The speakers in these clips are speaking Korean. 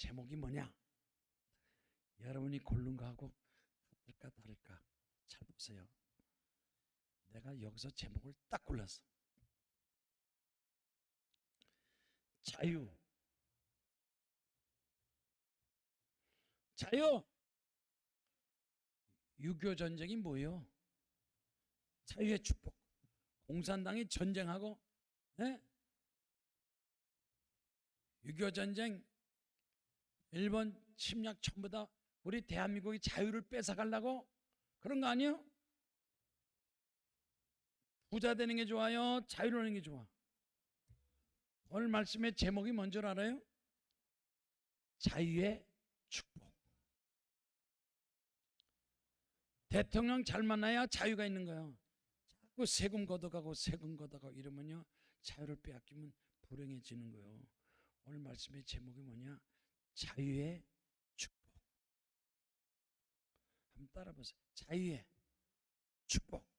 제목이 뭐냐? 여러분이 고른 거하고 같을까 다를까? 잘 보세요. 내가 여기서 제목을 딱 골랐어. 자유. 자유. 6.25 전쟁이 뭐예요? 자유의 축복. 공산당이 전쟁하고, 네? 6.25 전쟁, 일본 침략 전부 다 우리 대한민국의 자유를 뺏어가려고 그런 거 아니에요? 부자 되는 게 좋아요? 자유를 하는 게 좋아? 오늘 말씀의 제목이 뭔지 알아요? 자유의 축복. 대통령 잘 만나야 자유가 있는 거예요. 자꾸 세금 걷어가고 세금 걷어가고 이러면요, 자유를 빼앗기면 불행해지는 거예요. 오늘 말씀의 제목이 뭐냐? 자유의 축복. 한번 따라 보세요. 자유의 축복.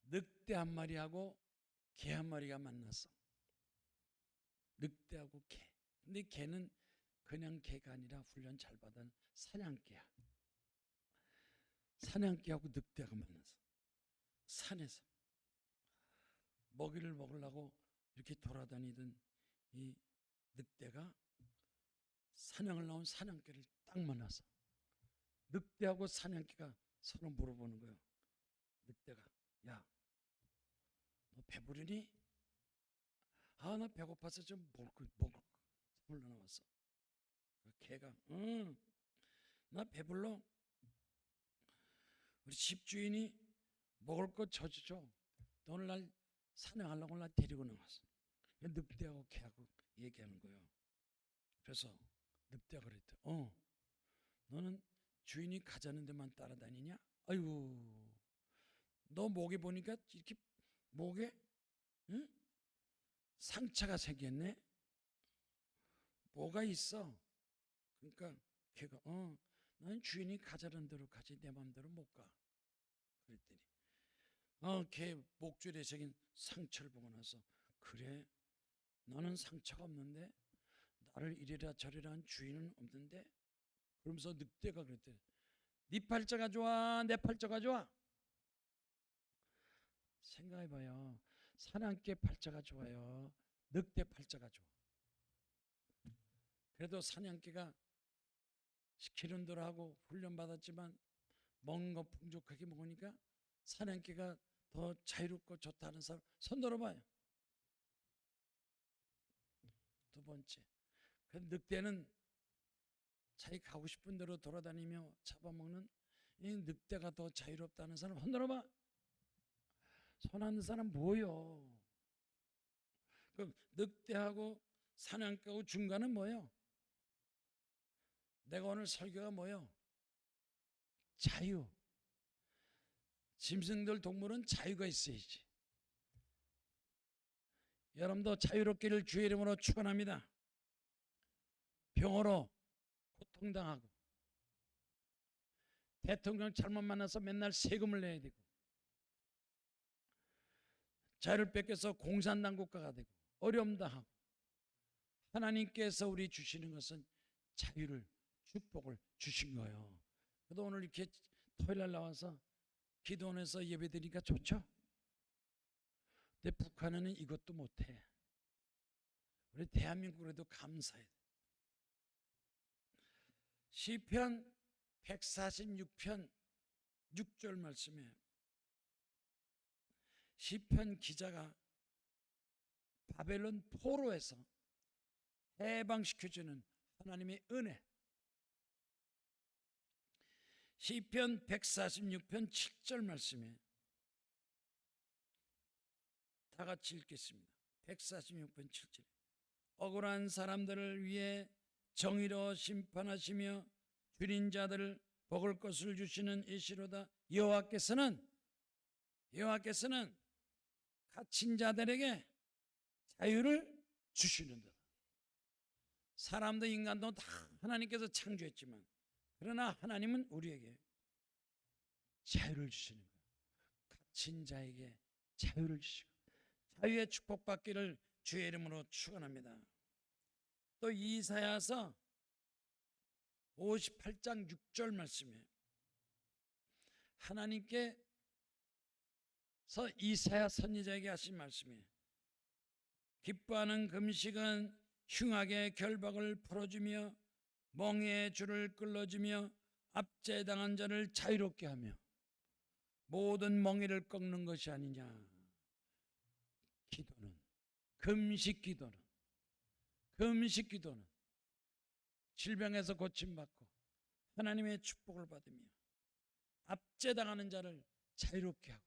늑대 한 마리하고 개 한 마리가 만났어. 늑대하고 개. 근데 개는 그냥 개가 아니라 훈련 잘 받은 사냥개야. 사냥개하고 늑대가 만났어. 산에서 먹이를 먹으려고 이렇게 돌아다니던 이 늑대가 사냥을 나온 사냥개를 딱 만났어. 늑대하고 사냥개가 서로 물어보는 거예요. 늑대가, 야, 너 배부르니? 아, 나 배고파서 좀 먹을 참으려 나왔어. 개가, 응, 나 배불러. 우리 집주인이 먹을 거 져주죠. 오늘 날 사냥하려고 날 데리고 나왔어. 늑대하고 개하고 얘기하는 거예요. 그래서 늑대가 그랬대. 너는 주인이 가자는 데만 따라다니냐? 아이고, 너 목에 보니까 이렇게 목에, 응? 상처가 생겼네. 뭐가 있어? 그러니까 걔가 나는 주인이 가자는 대로 가지 내 마음대로 못 가. 그랬더니 걔 목줄에 생긴 상처를 보고 나서, 그래, 너는 상처가 없는데 나를 이래라 저래라 한 주인은 없는데? 그러면서 늑대가 그랬대. 네 팔자가 좋아, 내 팔자가 좋아? 생각해봐요. 사냥개 팔자가 좋아요, 늑대 팔자가 좋아? 그래도 사냥개가 시키는 대로 하고 훈련받았지만 먹는 거 풍족하게 먹으니까 사냥개가 더 자유롭고 좋다는 사람 손 들어봐요. 두 번째, 그 늑대는 자기 가고 싶은 대로 돌아다니며 잡아먹는 이 늑대가 더 자유롭다는 사람 손 들어봐. 손 안 든 사람 뭐요? 그럼 늑대하고 사냥개하고 중간은 뭐예요? 내가 오늘 설교가 뭐예요? 자유. 짐승들 동물은 자유가 있어야지. 여러분도 자유롭기를 주의 이름으로 축원합니다. 병으로 고통당하고 대통령 잘못 만나서 맨날 세금을 내야 되고 자유를 뺏겨서 공산당 국가가 되고 어려움 당하고, 하나님께서 우리 주시는 것은 자유를, 축복을 주신 거예요. 그래도 오늘 이렇게 토요일날 나와서 기도원에서 예배드리니까 좋죠? 근데 북한에는 이것도 못해. 우리 대한민국에도 감사해야 돼. 시편 146편 6절 말씀에 시편 기자가 바벨론 포로에서 해방시켜주는 하나님의 은혜, 시편 146편 7절 말씀에 다 같이 읽겠습니다. 146편 7절. 억울한 사람들을 위해 정의로 심판하시며 줄인 자들을 먹을 것을 주시는 이시로다. 여호와께서는 갇힌 자들에게 자유를 주시는다. 사람도 인간도 다 하나님께서 창조했지만, 그러나 하나님은 우리에게 자유를 주시는 거예요. 갇힌 자에게 자유를 주시고 자유의 축복받기를 주의 이름으로 축원합니다. 또 이사야서 58장 6절 말씀이에요. 하나님께서 이사야 선지자에게 하신 말씀이에요. 기뻐하는 금식은 흉악의 결박을 풀어주며 멍에의 줄을 끌어주며 압제당한 자를 자유롭게 하며 모든 멍에를 꺾는 것이 아니냐. 기도는, 금식 기도는 질병에서 고침받고 하나님의 축복을 받으며 압제당하는 자를 자유롭게 하고,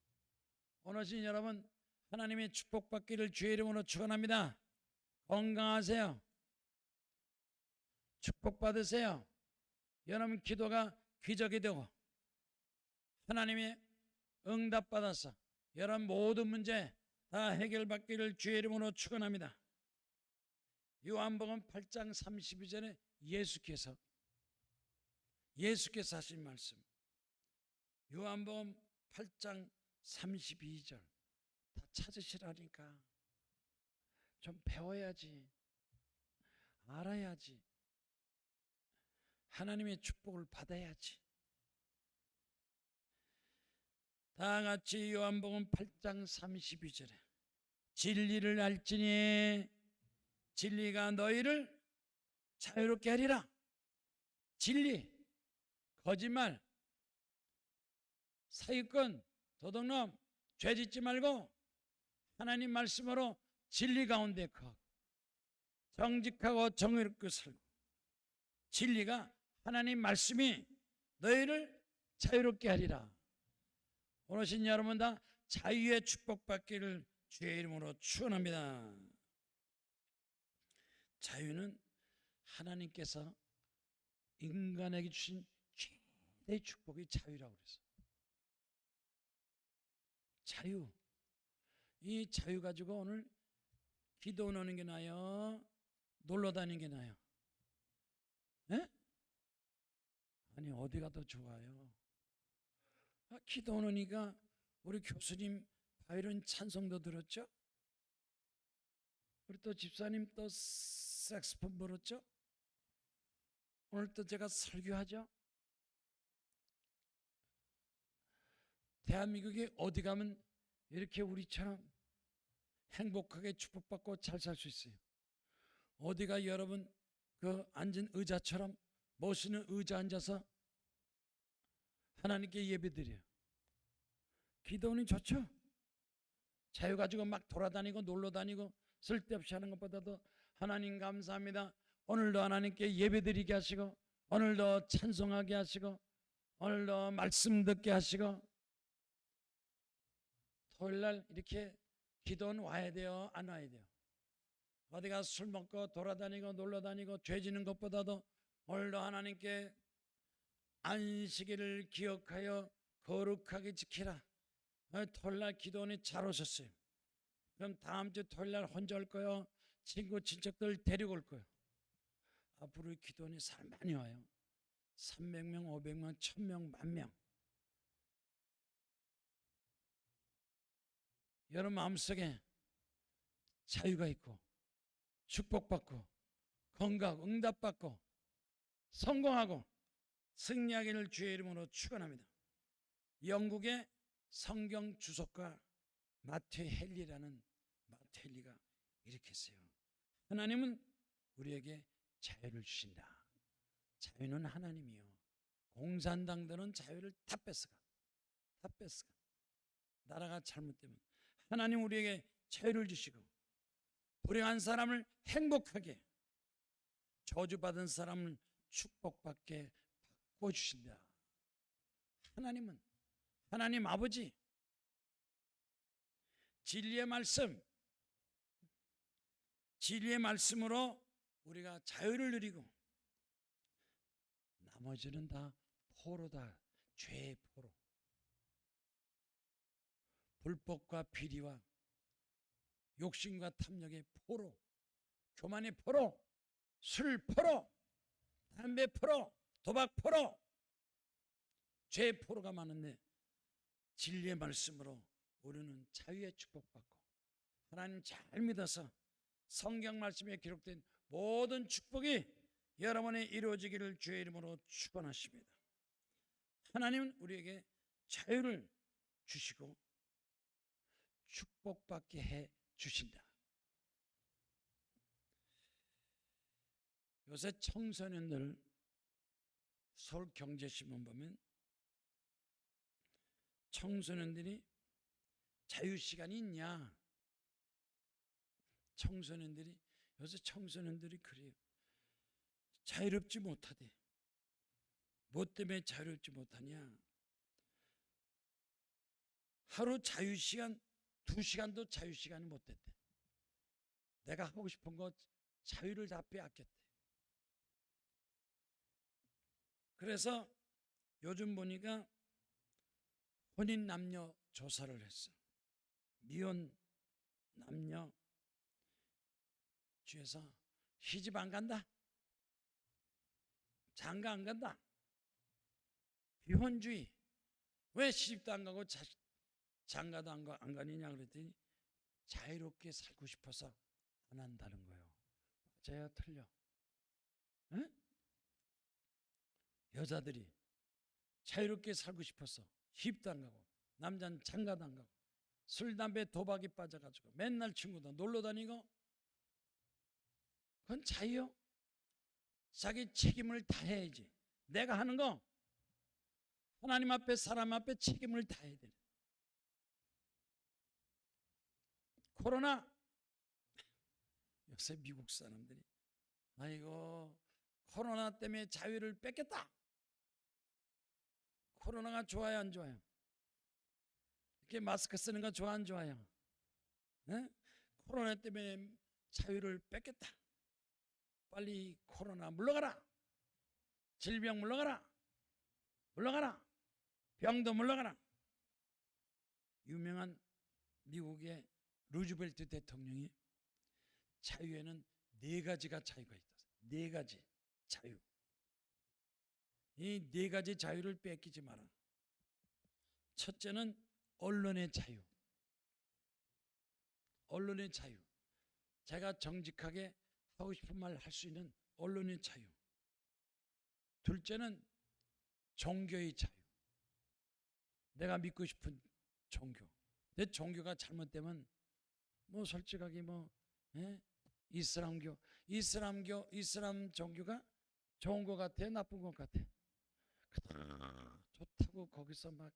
오늘신 여러분 하나님의 축복받기를 주의 이름으로 축원합니다. 건강하세요. 축복받으세요. 여러분 기도가 기적이 되고 하나님의 응답받아서 여러분 모든 문제 다 해결받기를 주의 이름으로 축원합니다. 요한복음 8장 32절에 예수께서 하신 말씀, 요한복음 8장 32절 다 찾으시라니까. 좀 배워야지, 알아야지, 하나님의 축복을 받아야지. 다 같이 요한복음 8장 32절에 진리를 알지니 진리가 너희를 자유롭게 하리라. 진리, 거짓말, 사기꾼, 도둑놈, 죄짓지 말고 하나님 말씀으로 진리 가운데 거하고 정직하고 정의롭게 살고, 진리가 하나님 말씀이 너희를 자유롭게 하리라. 오늘신 여러분 다 자유의 축복받기를 주의 이름으로 축원합니다. 자유는 하나님께서 인간에게 주신 최대의 축복이 자유라고 그랬어요. 자유. 이 자유 가지고 오늘 기도 오는 게 나아요? 놀러 다니는 게 나아요? 네? 아니 어디가 더 좋아요? 기도 오니까 우리 교수님 바이올린 찬송도 들었죠? 우리 또 집사님 또 색소폰 불었죠? 오늘 또 제가 설교하죠? 대한민국에 어디 가면 이렇게 우리처럼 행복하게 축복받고 잘 살 수 있어요? 어디가 여러분 그 앉은 의자처럼 멋있는 의자 앉아서 하나님께 예배드려요? 기도는 좋죠? 자유 가지고 막 돌아다니고 놀러 다니고 쓸데없이 하는 것보다도 하나님 감사합니다. 오늘도 하나님께 예배드리게 하시고 오늘도 찬송하게 하시고 오늘도 말씀 듣게 하시고, 토요일날 이렇게 기도는 와야 돼요? 안 와야 돼요? 어디 가서 술 먹고 돌아다니고 놀러 다니고 죄지는 것보다도 오늘도 하나님께 안식일을 기억하여 거룩하게 지키라. 토요일날 기도원이 잘 오셨어요. 그럼 다음 주 토요일날 혼자 올 거요? 친구 친척들 데리고 올 거요? 앞으로 기도원이 사람 많이 와요. 300명, 500명, 1000명, 10,000명. 여러분 마음속에 자유가 있고 축복받고 건강 응답받고 성공하고 승리하기를 주의 이름으로 축원합니다. 영국의 성경 주석가 마트 헨리라는 마트 헨리가 이렇게 했어요. 하나님은 우리에게 자유를 주신다. 자유는 하나님이요. 공산당들은 자유를 다 뺏어가. 나라가 잘못되면 하나님 우리에게 자유를 주시고 불행한 사람을 행복하게, 저주받은 사람을 축복받게 바꿔주신다. 하나님은 하나님 아버지, 진리의 말씀으로 우리가 자유를 누리고 나머지는 다 포로다. 죄의 포로. 불법과 비리와 욕심과 탐욕의 포로, 교만의 포로, 술 포로, 담배 포로, 도박 포로, 죄의 포로가 많은데 진리의 말씀으로 우리는 자유의 축복받고 하나님 잘 믿어서 성경 말씀에 기록된 모든 축복이 여러분이 이루어지기를 주의 이름으로 축원하십니다. 하나님은 우리에게 자유를 주시고 축복받게 해 주신다. 요새 청소년들 서울경제신문 보면 청소년들이 자유시간이 있냐? 요새 청소년들이 그래요. 자유롭지 못하대. 뭐 때문에 자유롭지 못하냐? 하루 자유시간 2시간도 자유시간이 못 됐대. 내가 하고 싶은 거 자유를 다 빼앗겼대. 그래서 요즘 보니까 혼인 남녀 조사를 했어. 미혼 남녀 중에서 시집 안 간다, 장가 안 간다, 비혼주의, 왜 시집도 안 가고 장가도 안 가느냐 그랬더니 자유롭게 살고 싶어서 안 한다는 거예요. 맞아요, 틀려? 에? 여자들이 자유롭게 살고 싶어서 시집도 안 가고 남자는 장가도 안 가고 술, 담배, 도박에 빠져가지고 맨날 친구도 놀러 다니고, 그건 자유요? 자기 책임을 다해야지. 내가 하는 거 하나님 앞에 사람 앞에 책임을 다해야 돼. 코로나, 요새 미국 사람들이 아이고 코로나 때문에 자유를 뺏겼다. 코로나가 좋아요 안 좋아요? 이렇게 마스크 쓰는 거 좋아 안 좋아요? 네? 코로나 때문에 자유를 뺏겼다. 빨리 코로나 물러가라. 질병 물러가라. 물러가라. 병도 물러가라. 유명한 미국의 루즈벨트 대통령이 자유에는 4가지가 자유가 있다. 4가지 자유. 이 4가지 자유를 뺏기지 마라. 첫째는 언론의 자유. 언론의 자유. 제가 정직하게 하고 싶은 말 할 수 있는 언론의 자유. 둘째는 종교의 자유. 내가 믿고 싶은 종교. 내 종교가 잘못되면 뭐 솔직하게 이슬람 종교가 좋은 것 같아, 나쁜 것 같아? 좋다고 거기서 막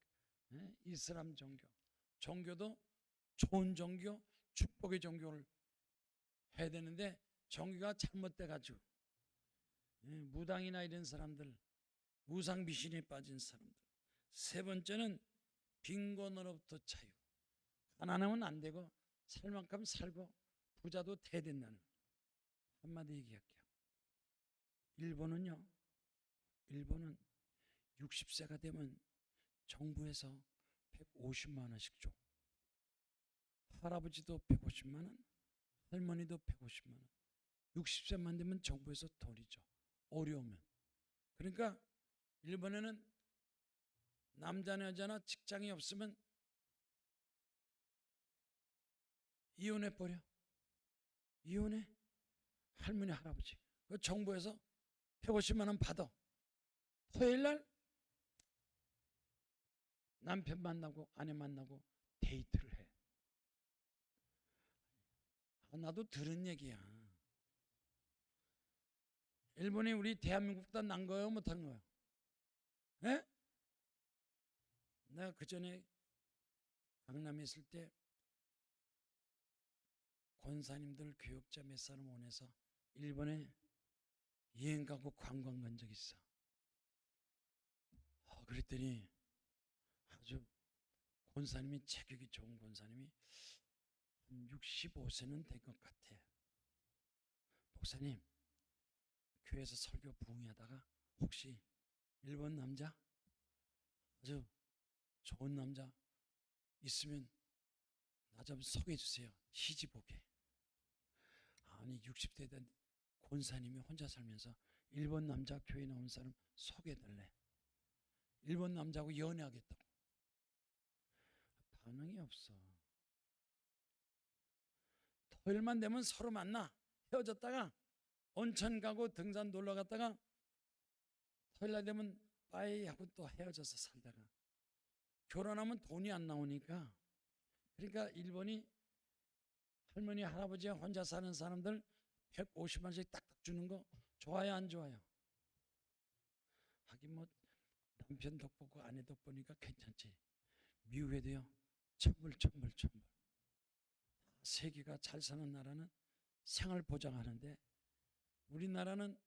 이슬람 종교도 좋은 종교, 축복의 종교를 해야 되는데 종교가 잘못돼 가지고 무당이나 이런 사람들, 우상 미신에 빠진 사람들. 세 번째는 빈곤으로부터 자유. 가난하면 안 되고 살 만큼 살고 부자도 돼야 된다는 거. 한마디 얘기할게요. 일본은 60세가 되면 정부에서 150만 원씩 줘. 할아버지도 150만 원, 할머니도 150만 원. 60세만 되면 정부에서 돈이 줘. 어려우면. 그러니까 일본에는 남자나 여자나 직장이 없으면 이혼해 버려. 이혼해. 할머니 할아버지. 그 정부에서 150만 원 받아. 토요일 날 남편 만나고 아내 만나고 데이트를 해. 나도 들은 얘기야. 일본이 우리 대한민국보다 난 거예요, 못한 거예요? 예? 내가 그 전에 강남에 있을 때 권사님들 교육자 몇 사람 오면서 일본에 여행 가고 관광 간 적 있어. 그랬더니 아주 권사님이 체격이 좋은 권사님이 한 65세는 된 것 같아. 목사님, 교회에서 설교 부흥하다가 혹시 일본 남자 아주 좋은 남자 있으면 나 좀 소개해 주세요. 시집 오게. 아니 60대 된 권사님이 혼자 살면서 일본 남자 교회 나온 사람 소개해달래. 일본 남자하고 연애하겠다고. 반응이 없어. 토요일만 되면 서로 만나. 헤어졌다가 온천 가고 등산 놀러 갔다가 토요일 날 되면 빠이 하고 또 헤어져서 살다가 결혼하면 돈이 안 나오니까, 그러니까 일본이 할머니 할아버지 혼자 사는 사람들 150만 원씩 딱딱 주는 거 좋아요 안 좋아요? 하긴 뭐 남편 덕 보고 아내 덕 보니까 괜찮지. 미국에도요 천불. 세계가 잘 사는 나라는 생활 보장하는데 우리나라는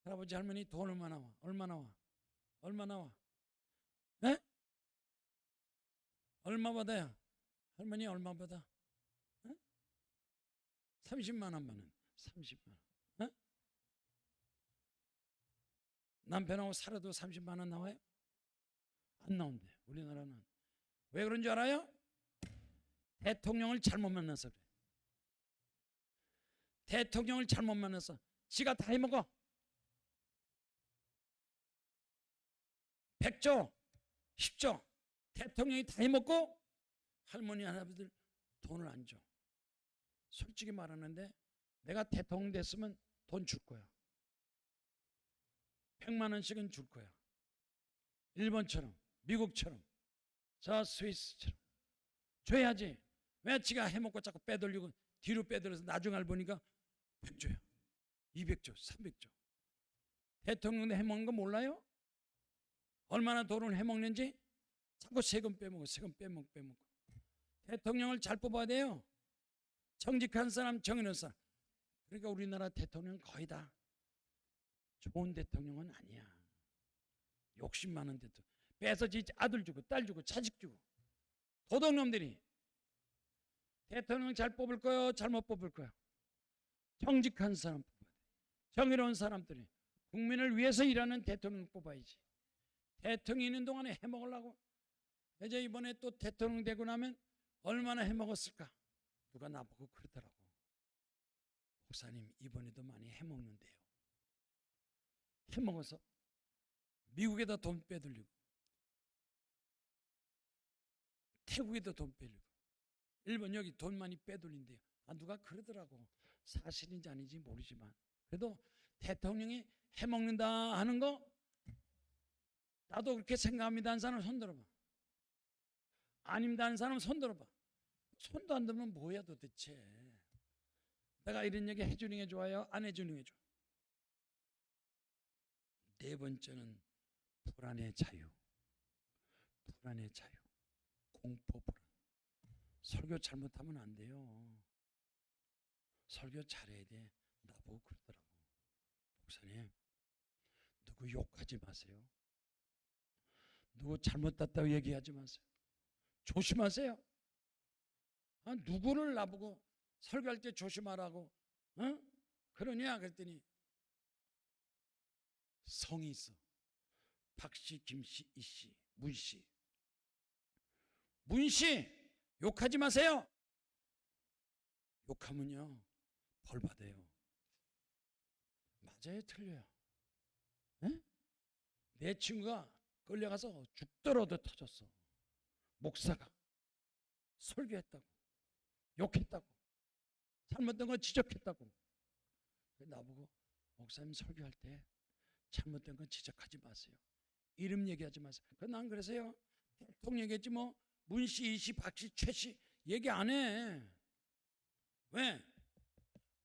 할아버지 할머니 돈 얼마 나와? 에? 얼마 받아요? 할머니 얼마 받아? 에? 30만 원만은 30만 원. 에? 남편하고 살아도 30만 원 나와요? 안 나온대. 우리나라는 왜 그런 줄 알아요? 대통령을 잘못 만나서 그래. 대통령을 잘못 만나서 지가 다 해먹어. 100조 10조 대통령이 다 해먹고 할머니 할아버지들 돈을 안 줘. 솔직히 말하는데 내가 대통령 됐으면 돈 줄 거야. 100만 원씩은 줄 거야. 일본처럼 미국처럼 저 스위스처럼 줘야지. 왜 지가 해먹고 자꾸 빼돌리고 뒤로 빼돌려서 나중에 알고 보니까 100조야 200조 300조. 대통령도 해먹는 거 몰라요? 얼마나 돈을 해먹는지. 자꾸 세금 빼먹고 대통령을 잘 뽑아야 돼요. 정직한 사람, 정의로운 사람. 그러니까 우리나라 대통령은 거의 다 좋은 대통령은 아니야. 욕심 많은 대통령. 빼서 지 아들 주고 딸 주고 자식 주고. 도둑놈들이. 대통령 잘 뽑을 거요 잘못 뽑을 거요? 정직한 사람 뽑아야 돼. 정의로운 사람들이 국민을 위해서 일하는 대통령 뽑아야지. 대통령 있는 동안에 해먹으려고. 이제 이번에 또 대통령 되고 나면 얼마나 해먹었을까. 누가 나보고 그러더라고. 목사님 이번에도 많이 해먹는데요. 해먹어서 미국에다 돈 빼돌리고 태국에도 돈 빼돌리고 일본 여기 돈 많이 빼돌린대요. 누가 그러더라고. 사실인지 아닌지 모르지만 그래도 대통령이 해먹는다 하는 거 나도 그렇게 생각합니다 하는 사람 손 들어봐. 아닙니다 하는 사람 손 들어봐. 손도 안 들면 뭐야 도대체. 내가 이런 얘기 해주는 게 좋아요 안 해주는 게 좋아요? 네 번째는 불안의 자유. 공포 불안. 설교 잘못하면 안 돼요. 설교 잘해야 돼. 나보고 그러더라고. 목사님 누구 욕하지 마세요. 누구 잘못 땄다고 얘기하지 마세요. 조심하세요. 누구를 나보고 설교할 때 조심하라고 그러냐 그랬더니 성이 있어. 박씨, 김씨, 이씨, 문씨. 문씨 욕하지 마세요. 욕하면요 벌 받아요. 맞아요 틀려요? 에? 내 친구가 끌려가서 죽더라도 터졌어. 목사가 설교했다고 욕했다고 잘못된 거 지적했다고. 나보고 목사님 설교할 때 잘못된 건 지적하지 마세요. 이름 얘기하지 마세요. 난 그래서요 대통령 얘기했지 뭐 문씨, 이씨, 박씨, 최씨 얘기 안 해. 왜?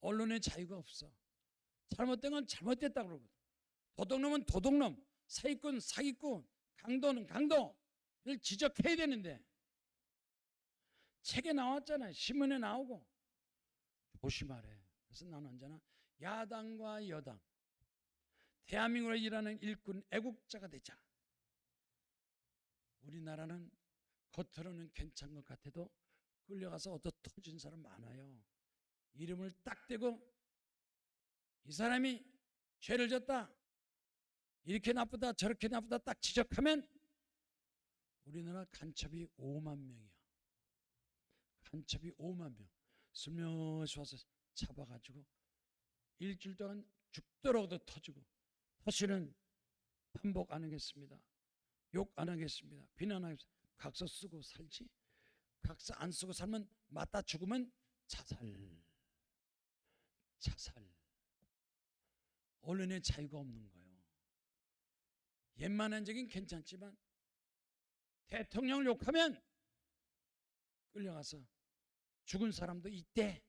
언론의 자유가 없어. 잘못된 건 잘못됐다고 그러거든. 도둑놈은 도둑놈, 사기꾼, 사기꾼, 강도는 강도를 지적해야 되는데 책에 나왔잖아요. 신문에 나오고. 조심하래. 그래서 나는 언제나 야당과 여당 대한민국으로 일하는 일꾼 애국자가 되자. 우리나라는 겉으로는 괜찮은 것 같아도 끌려가서 얻어 터진 사람 많아요. 이름을 딱 대고 이 사람이 죄를 졌다, 이렇게 나쁘다 저렇게 나쁘다 딱 지적하면 우리나라 간첩이 5만 명이야. 간첩이 5만 명. 슬며시 와서 잡아가지고 일주일 동안 죽더라도 터지고. 다시는 반복 안 하겠습니다. 욕 안 하겠습니다. 비난 안 하겠습니다. 각서 쓰고 살지. 각서 안 쓰고 살면 맞다 죽으면 자살. 언론의 자유가 없는 거예요. 웬만한 적인 괜찮지만 대통령을 욕하면 끌려가서 죽은 사람도 있대.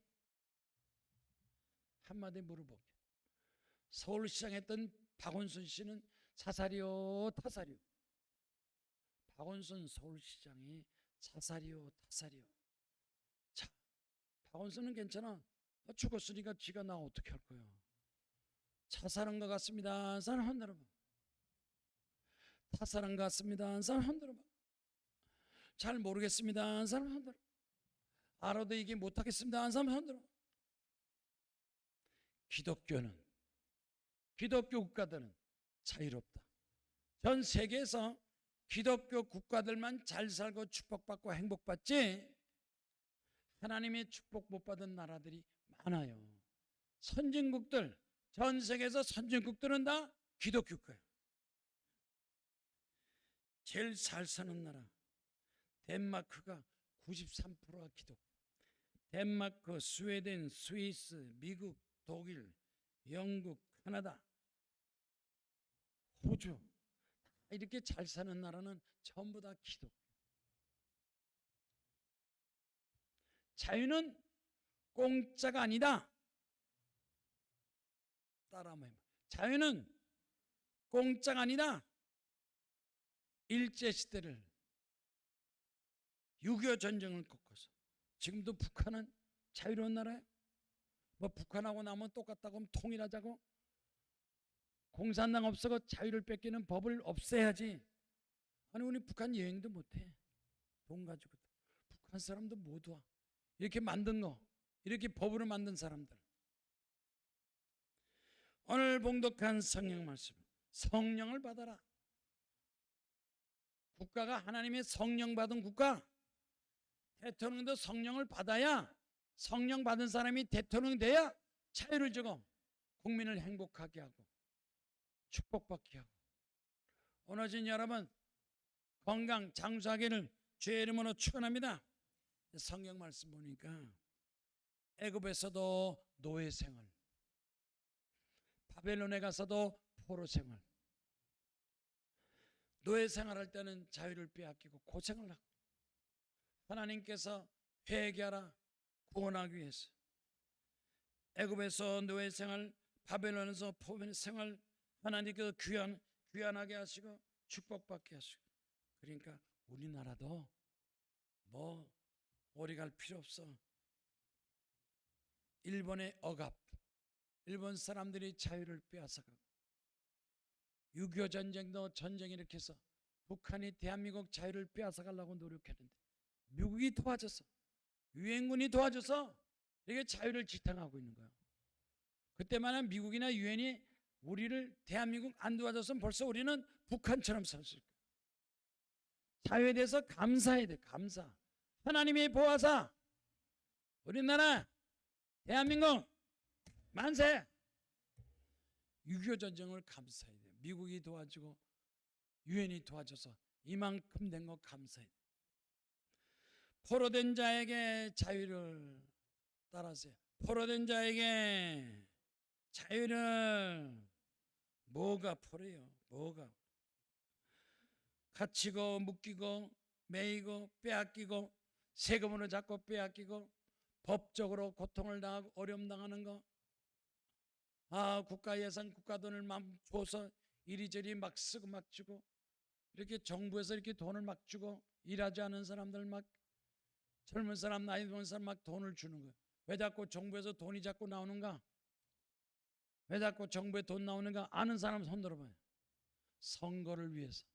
한마디 물어볼게. 서울시장 했던 박원순 씨는 자살이요 타살이요? 박원순 서울시장이 자살이요 타살이요? 자, 박원순은 괜찮아. 죽었으니까 지가 나 어떻게 할 거야? 자살한 것 같습니다. 한 사람 흔들어봐. 타살한 것 같습니다. 한 사람 흔들어봐. 잘 모르겠습니다. 한 사람 흔들어. 알아도 이게 못하겠습니다. 한 사람 흔들어. 기독교는, 기독교 국가들은 자유롭다. 전 세계에서 기독교 국가들만 잘 살고 축복받고 행복받지 하나님의 축복 못 받은 나라들이 많아요. 선진국들, 전 세계에서 선진국들은 다 기독교 국가예요. 제일 잘 사는 나라 덴마크가 93%가 기독교. 덴마크, 스웨덴, 스위스, 미국, 독일, 영국, 카나다, 호주, 이렇게 잘 사는 나라는 전부 다 기독교. 자유는 공짜가 아니다. 따라 한번 해봐. 자유는 공짜가 아니다. 일제시대를 6.25 전쟁을 겪어서 지금도 북한은 자유로운 나라예요. 뭐 북한하고 나면 똑같다고 하면 통일하자고? 공산당 없어서 자유를 뺏기는 법을 없애야지. 아니 우리 북한 여행도 못해. 돈 가지고. 북한 사람도 못 와. 이렇게 만든 거, 이렇게 법으로 만든 사람들. 오늘 봉독한 성경 말씀, 성령을 받아라. 국가가 하나님의 성령 받은 국가, 대통령도 성령을 받아야, 성령 받은 사람이 대통령 돼야 자유를 주고 국민을 행복하게 하고 축복받게 하고. 오늘 진 여러분 건강 장수하기를 주의 이름으로 축원합니다. 성경 말씀 보니까 애굽에서도 노예 생활, 바벨론에 가서도 포로 생활. 노예 생활할 때는 자유를 빼앗기고 고생을 하고, 하나님께서 회개하라 구원하기 위해서 애굽에서 노예 생활, 바벨론에서 포로 생활, 하나님께서 귀환하게 하시고 축복받게 하시고. 그러니까 우리나라도 뭐 오래 갈 필요 없어. 일본의 억압, 일본 사람들이 자유를 빼앗아가고, 6.25 전쟁도 전쟁 일으켜서 북한이 대한민국 자유를 빼앗아가려고 노력했는데 미국이 도와줘서, 유엔군이 도와줘서 이게 자유를 지탱하고 있는 거예요. 그때만은 미국이나 유엔이 우리를, 대한민국 안 도와줬으면 벌써 우리는 북한처럼 살았을 거예요. 자유에 대해서 감사해야 돼. 감사. 하나님의 보호하사 우리나라 대한민국 만세. 6.25 전쟁을 감사해야 돼요. 미국이 도와주고 유엔이 도와줘서 이만큼 된 거 감사해야 돼요. 포로된 자에게 자유를 따라하세요. 포로된 자에게 자유를. 뭐가 포로예요? 뭐가? 갇히고 묶이고 매이고 빼앗기고 세금으로 자꾸 빼앗기고 법적으로 고통을 당하고 어려움 당하는 거. 국가 예산, 국가 돈을 막 줘서 이리저리 막 쓰고 막 주고, 이렇게 정부에서 이렇게 돈을 막 주고 일하지 않은 사람들 막, 젊은 사람, 나이 든 사람 막 돈을 주는 거예요. 왜 자꾸 정부에서 돈이 자꾸 나오는가? 왜 자꾸 정부에 돈 나오는가? 아는 사람 손 들어봐요. 선거를 위해서.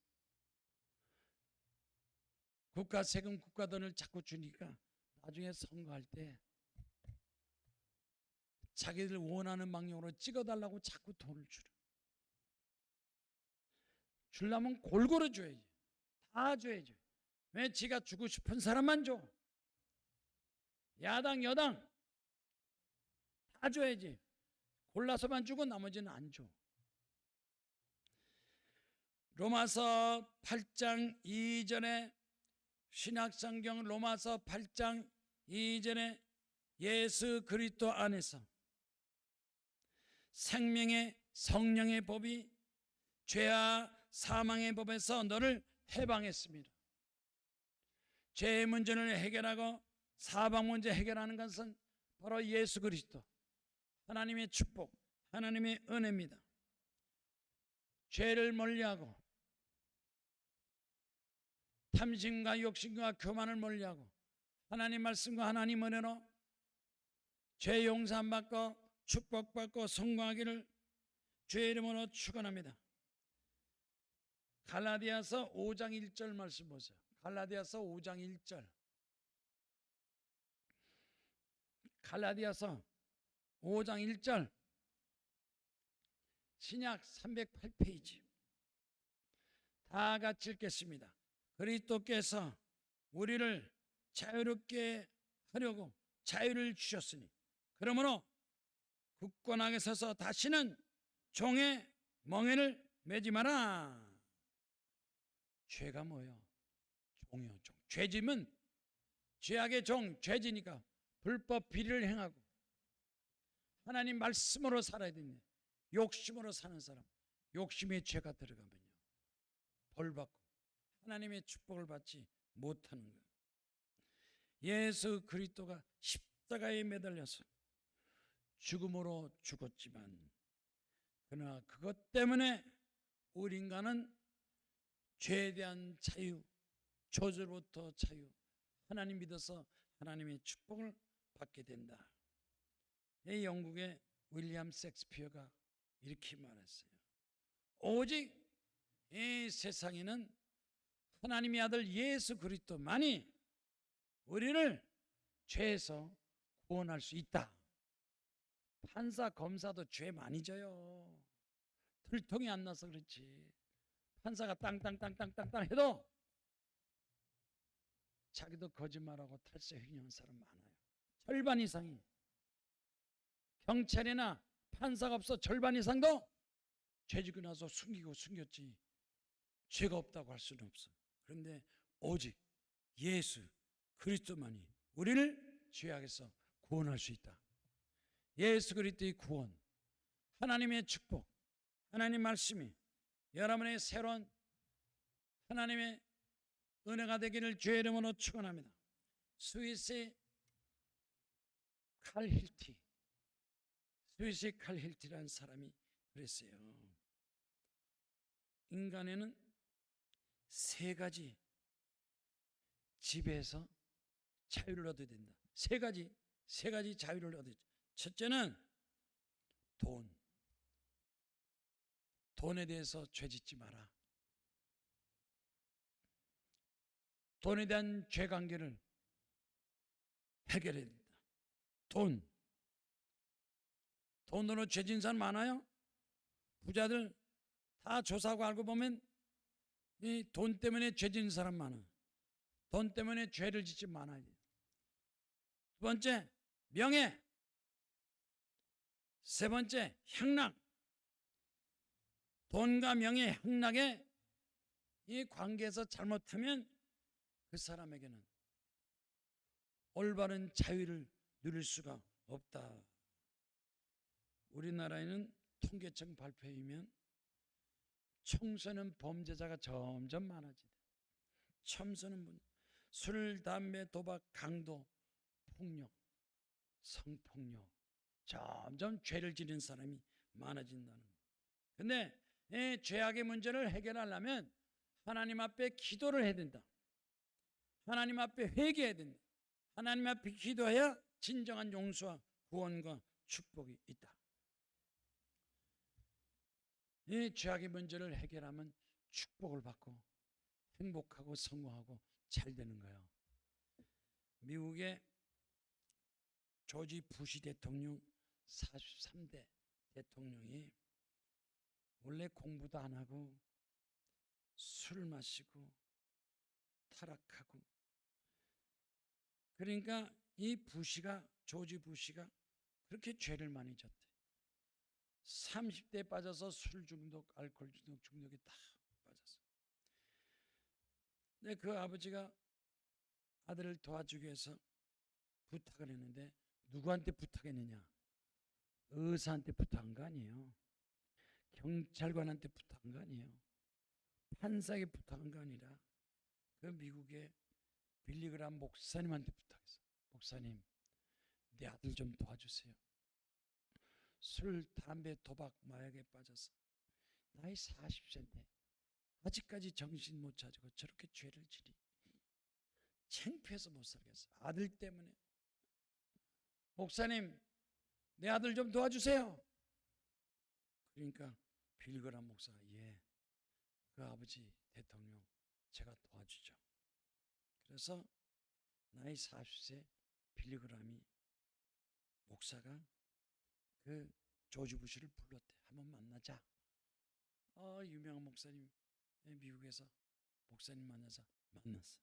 국가 세금, 국가 돈을 자꾸 주니까 나중에 선거할 때 자기들 원하는 방향으로 찍어달라고 자꾸 돈을 주려. 주려면 골고루 줘야지. 다 줘야죠. 왜 지가 주고 싶은 사람만 줘? 야당, 여당 다 줘야지. 골라서만 주고 나머지는 안 줘. 로마서 8장 2절에, 신약성경 로마서 8장 2절에 예수 그리스도 안에서 생명의 성령의 법이 죄와 사망의 법에서 너를 해방했습니다. 죄의 문제를 해결하고 사방 문제 해결하는 것은 바로 예수 그리스도, 하나님의 축복, 하나님의 은혜입니다. 죄를 멀리하고 탐심과 욕심과 교만을 멀리하고 하나님 말씀과 하나님 은혜로 죄 용서받고 축복받고 성공하기를 주의 이름으로 축원합니다. 갈라디아서 5장 1절 말씀 보세요. 갈라디아서 5장 1절. 갈라디아서 5장 1절. 신약 308페이지. 다 같이 읽겠습니다. 그리스도께서 우리를 자유롭게 하려고 자유를 주셨으니 그러므로 굳건하게 서서 다시는 종의 멍에를 매지 마라. 죄가 뭐예요? 종이요, 종. 죄짐은 죄악의 종, 죄지니까 불법 비리를 행하고 하나님 말씀으로 살아야 됩니다. 욕심으로 사는 사람, 욕심의 죄가 들어가면요 벌받고 하나님의 축복을 받지 못하는 거예요. 예수 그리스도가 십자가에 매달려서 죽음으로 죽었지만 그러나 그것 때문에 우리 인간은 죄에 대한 자유, 저주로부터 자유, 하나님 믿어서 하나님의 축복을 받게 된다. 이 영국의 윌리엄 셰익스피어가 이렇게 말했어요. 오직 이 세상에는 하나님의 아들 예수 그리스도만이 우리를 죄에서 구원할 수 있다. 판사, 검사도 죄 많이 져요. 들통이 안 나서 그렇지. 판사가 땅땅땅땅땅땅 해도 자기도 거짓말하고 탈세 횡령한 사람 많아요. 절반 이상이. 경찰이나 판사가 없어 절반 이상도 죄지고 나서 숨겼지 죄가 없다고 할 수는 없어. 그런데 오직 예수 그리스도만이 우리를 죄악에서 구원할 수 있다. 예수 그리스도의 구원, 하나님의 축복, 하나님 말씀이 여러분의 새로운 하나님의 은혜가 되기를 주의 이름으로 축원합니다. 스위스의 칼 힐티라는 사람이 그랬어요. 인간에는 세 가지 지배에서 자유를 얻어야 된다. 세 가지 자유를 얻어야 된다. 첫째는 돈에 대해서 죄짓지 마라. 돈에 대한 죄관계를 해결해야 된다. 돈으로 죄진 사람 많아요. 부자들 다 조사하고 알고 보면 이 돈 때문에 죄진 사람 많아. 돈 때문에 죄를 짓지 말아야 돼. 두 번째, 명예. 세 번째, 향락. 돈과 명예, 향락의 이 관계에서 잘못하면 그 사람에게는 올바른 자유를 누릴 수가 없다. 우리나라에는 통계청 발표에 의하면 청소년 범죄자가 점점 많아지다. 청소년 술, 담배, 도박, 강도, 폭력, 성폭력 점점 죄를 지는 사람이 많아진다는 거예요. 그런데 이 죄악의 문제를 해결하려면 하나님 앞에 기도를 해야 된다. 하나님 앞에 회개해야 된다. 하나님 앞에 기도해야 진정한 용서와 구원과 축복이 있다. 이 죄악의 문제를 해결하면 축복을 받고 행복하고 성공하고 잘 되는 거예요. 미국의 조지 부시 대통령 43대 대통령이 원래 공부도 안 하고 술을 마시고 타락하고 그러니까 이 조지 부시가 그렇게 죄를 많이 졌대. 30대에 빠져서 술 중독, 알코올 중독, 중독에 다 빠졌어. 근데 그 아버지가 아들을 도와주기 위해서 부탁을 했는데 누구한테 부탁했느냐? 의사한테 부탁한 거 아니에요. 경찰관한테 부탁한 거 아니에요. 판사에게 부탁한 거 아니라 그 미국의 빌리그람 목사님한테 부탁했어. 목사님, 내 아들 좀 도와주세요. 술, 담배, 도박, 마약에 빠져서 나이 40세인데 아직까지 정신 못 차리고 저렇게 죄를 지리. 창피해서 못 살겠어. 아들 때문에. 목사님, 내 아들 좀 도와주세요. 그러니까 빌그람 목사가 그 아버지 대통령 제가 도와주죠. 그래서 나이 40세 빌리그람이 목사가 그 조지 부시를 불렀대. 한번 만나자. 유명한 목사님, 미국에서 목사님 만나서 만났어.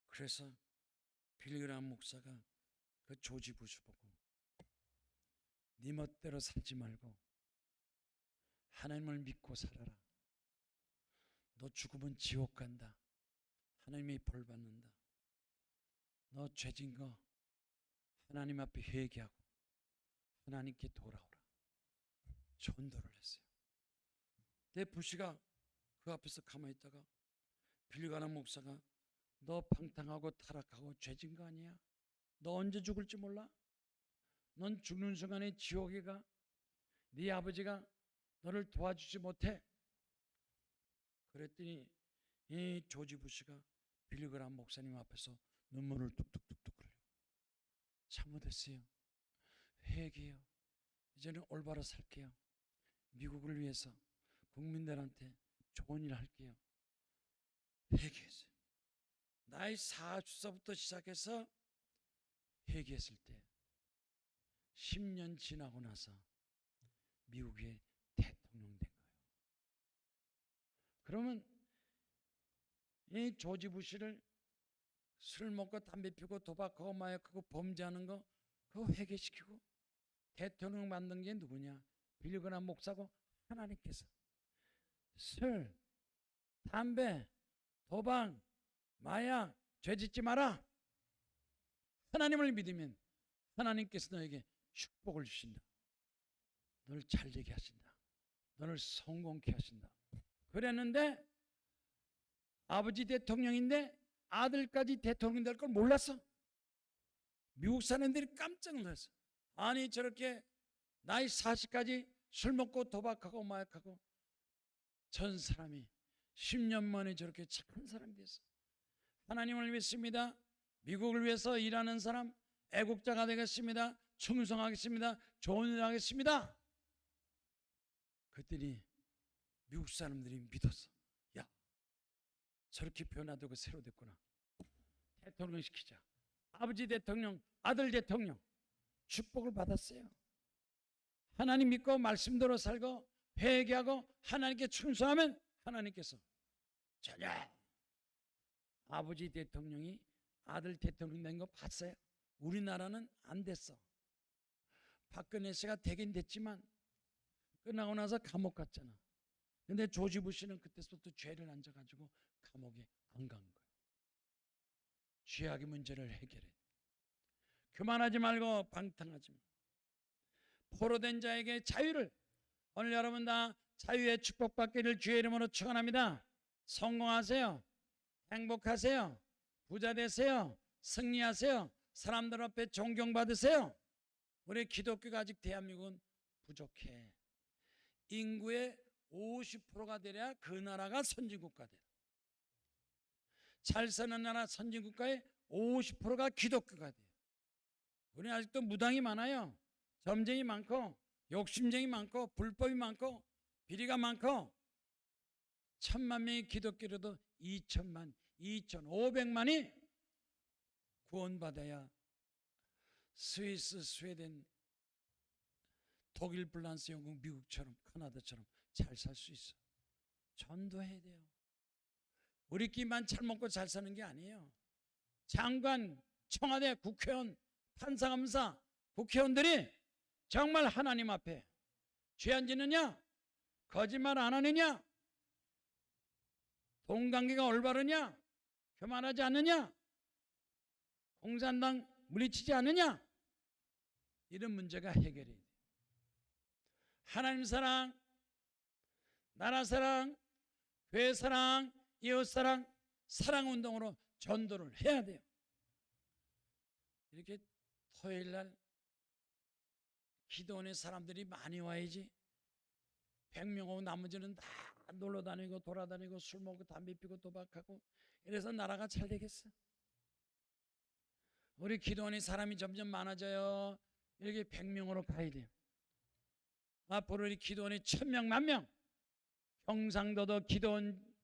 그래서 빌리그람 목사가 그 조지 부시 보고 네 멋대로 살지 말고 하나님을 믿고 살아라. 너 죽으면 지옥 간다. 하나님이 벌 받는다. 너 죄진 거 하나님 앞에 회개하고 하나님께 돌아오라. 전도를 했어요. 내 부시가 그 앞에서 가만히 있다가 빌리그람 목사가 너 방탕하고 타락하고 죄진 거 아니야? 너 언제 죽을지 몰라? 넌 죽는 순간에 지옥에 가. 네 아버지가 너를 도와주지 못해. 그랬더니 이 조지 부시가 빌리그람 목사님 앞에서 눈물을 뚝뚝뚝뚝 흘려. 잘못했어요. 회개해요. 이제는 올바로 살게요. 미국을 위해서 국민들한테 좋은 일 할게요. 회개했어요. 나이 40세부터 시작해서 회개했을 때 10년 지나고 나서 미국의 대통령 된 거예요. 그러면 이 조지 부시를 술 먹고 담배 피우고 도박하고 마약하고 범죄하는 거 그거 회개시키고 대통령 만든 게 누구냐? 빌리그람 목사고 하나님께서. 술, 담배, 도박, 마약, 죄짓지 마라. 하나님을 믿으면 하나님께서 너에게 축복을 주신다. 너를 잘되게 하신다. 너를 성공케 하신다. 그랬는데 아버지 대통령인데 아들까지 대통령 될 걸 몰랐어. 미국 사람들이 깜짝 놀랐어. 아니 저렇게 나이 40까지 술 먹고 도박하고 마약하고 전 사람이 10년 만에 저렇게 착한 사람이 됐어. 하나님을 믿습니다. 미국을 위해서 일하는 사람, 애국자가 되겠습니다. 충성하겠습니다. 좋은 일 하겠습니다. 그랬더니 미국 사람들이 믿었어. 야, 저렇게 변화되고 새로 됐구나. 대통령 시키자. 아버지 대통령, 아들 대통령 축복을 받았어요. 하나님 믿고 말씀대로 살고 회개하고 하나님께 충성하면 하나님께서 전혀 아버지 대통령이 아들 대통령 된 거 봤어요? 우리나라는 안 됐어. 박근혜 씨가 되긴 됐지만 끝나고 나서 감옥 갔잖아. 근데 조지 부시는 그때부터 죄를 안 져가지고 감옥에 안 간 거예요. 죄악의 문제를 해결해. 교만하지 말고 방탕하지 말고 포로된 자에게 자유를. 오늘 여러분 다 자유의 축복받기를 주의 이름으로 축원합니다. 성공하세요. 행복하세요. 부자 되세요. 승리하세요. 사람들 앞에 존경받으세요. 우리 기독교가 아직 대한민국은 부족해. 인구의 50%가 되려야 그 나라가 선진국가 돼. 잘 사는 나라 선진국가의 50%가 기독교가 돼요. 우리는 아직도 무당이 많아요. 점쟁이 많고 욕심쟁이 많고 불법이 많고 비리가 많고 1,000만 명이 기독교로도 2,000만, 2,500만이 구원받아야 스위스, 스웨덴, 독일, 프랑스, 영국, 미국처럼 캐나다처럼 잘 살 수 있어. 전도해야 돼요. 우리끼리만 잘 먹고 잘 사는 게 아니에요. 장관, 청와대, 국회의원, 판사, 검사, 국회의원들이 정말 하나님 앞에 죄 안 짓느냐? 거짓말 안 하느냐? 돈관계가 올바르냐? 교만하지 않느냐? 공산당 물리치지 않느냐? 이런 문제가 해결이 돼요. 하나님 사랑, 나라 사랑, 교회 사랑, 이웃 사랑, 사랑 운동으로 전도를 해야 돼요. 이렇게 토요일 날 기도원에 사람들이 많이 와야지. 100명하고 나머지는 다 놀러 다니고 돌아다니고 술 먹고 담배 피고 도박하고 이래서 나라가 잘 되겠어? 우리 기도원에 사람이 점점 많아져요. 이렇게 100명으로 가야 돼요. 앞으로 우리 기도원이 1000명, 10,000명, 경상도도 기도원,